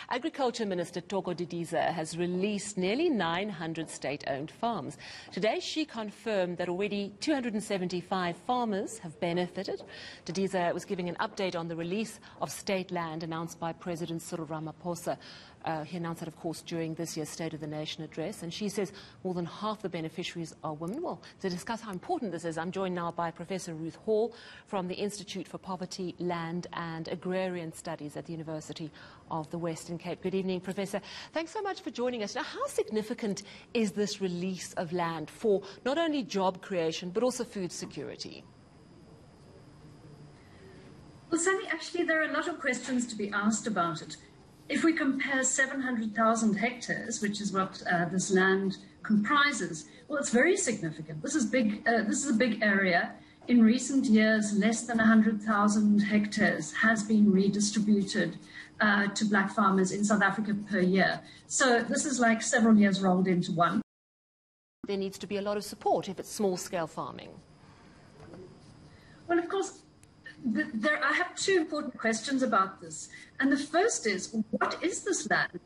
Agriculture Minister Thoko Didiza has released nearly 900 state-owned farms. Today, she confirmed that already 275 farmers have benefited. Didiza was giving an update on the release of state land announced by President Cyril Ramaphosa. He announced that, of course, during this year's State of the Nation address. And she says more than half the beneficiaries are women. Well, to discuss how important this is, I'm joined now by Professor Ruth Hall from the Institute for Poverty, Land and Agrarian Studies at the University of the Western Cape. Good evening, Professor. Thanks so much for joining us. Now, how significant is this release of land for not only job creation, but also food security? Well, Sally, actually, there are a lot of questions to be asked about it. If we compare 700,000 hectares, which is what this land comprises, well, it's very significant. This is big. This is a big area. In recent years, less than 100,000 hectares has been redistributed to black farmers in South Africa per year. So this is like several years rolled into one. There needs to be a lot of support if it's small-scale farming. Well, of course, I have two important questions about this. And the first is, what is this land?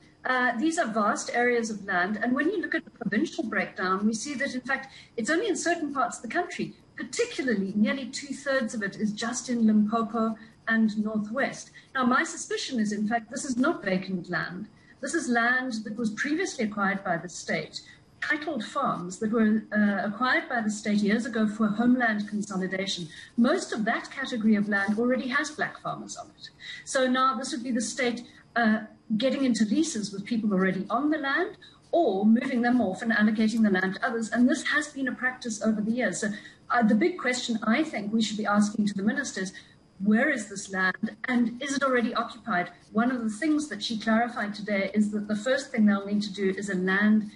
These are vast areas of land. And when you look at the provincial breakdown, we see that, in fact, it's only in certain parts of the country. Particularly, nearly 2/3 of it is just in Limpopo and Northwest. Now, my suspicion is, in fact, this is not vacant land. This is land that was previously acquired by the state, titled farms that were acquired by the state years ago for homeland consolidation. Most of that category of land already has black farmers on it. So now this would be the state getting into leases with people already on the land, or moving them off and allocating the land to others. And this has been a practice over the years. So the big question I think we should be asking to the ministers, where is this land and is it already occupied? One of the things that she clarified today is that the first thing they'll need to do is a land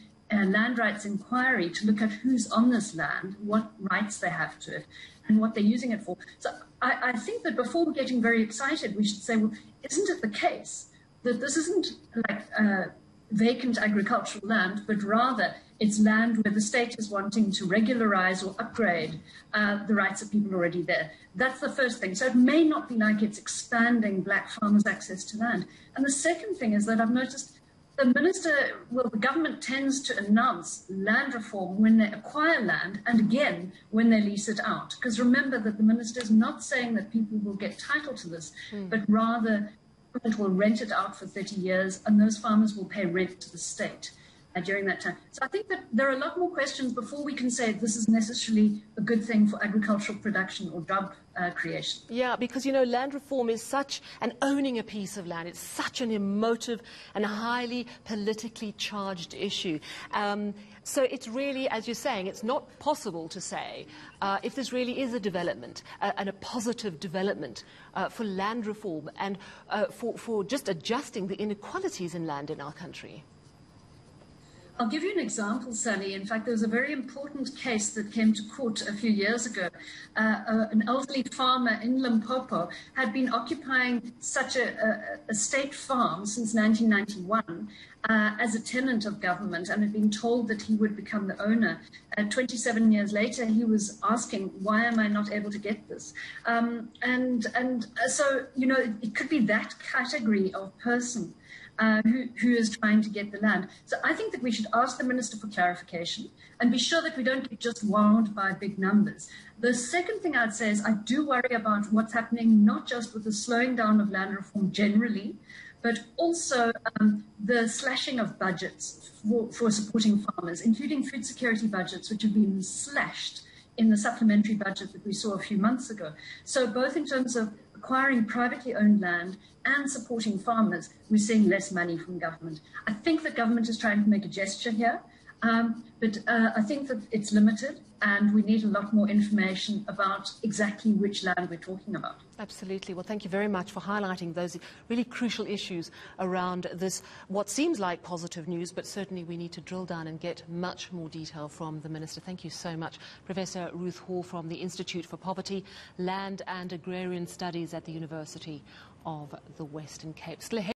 rights inquiry to look at who's on this land, what rights they have to it, and what they're using it for. So I think that before getting very excited, we should say, well, isn't it the case that this isn't like vacant agricultural land, but rather it's land where the state is wanting to regularize or upgrade the rights of people already there. That's the first thing. So it may not be like it's expanding black farmers' access to land. And the second thing is that I've noticed the government tends to announce land reform when they acquire land and again when they lease it out. Because remember that the minister is not saying that people will get title to this, but rather government will rent it out for 30 years and those farmers will pay rent to the state during that time. So I think that there are a lot more questions before we can say this is necessarily a good thing for agricultural production or job creation. Yeah, because, you know, land reform is such, and owning a piece of land, it's such an emotive and highly politically charged issue. So it's really, as you're saying, it's not possible to say if this really is a development and a positive development for land reform and for just adjusting the inequalities in land in our country. I'll give you an example, Sally. In fact, there was a very important case that came to court a few years ago. An elderly farmer in Limpopo had been occupying such a state farm since 1991 as a tenant of government and had been told that he would become the owner. 27 years later, he was asking, why am I not able to get this? So, you know, it could be that category of person who is trying to get the land. So I think that we should ask the minister for clarification and be sure that we don't get just wowed by big numbers. The second thing I'd say is I do worry about what's happening, not just with the slowing down of land reform generally, but also the slashing of budgets for supporting farmers, including food security budgets, which have been slashed in the supplementary budget that we saw a few months ago. So both in terms of acquiring privately owned land and supporting farmers, we're seeing less money from government. I think the government is trying to make a gesture here, but I think that it's limited and we need a lot more information about exactly which land we're talking about. Absolutely. Well, thank you very much for highlighting those really crucial issues around this, what seems like positive news, but certainly we need to drill down and get much more detail from the Minister. Thank you so much. Professor Ruth Hall from the Institute for Poverty, Land and Agrarian Studies at the University of the Western Cape.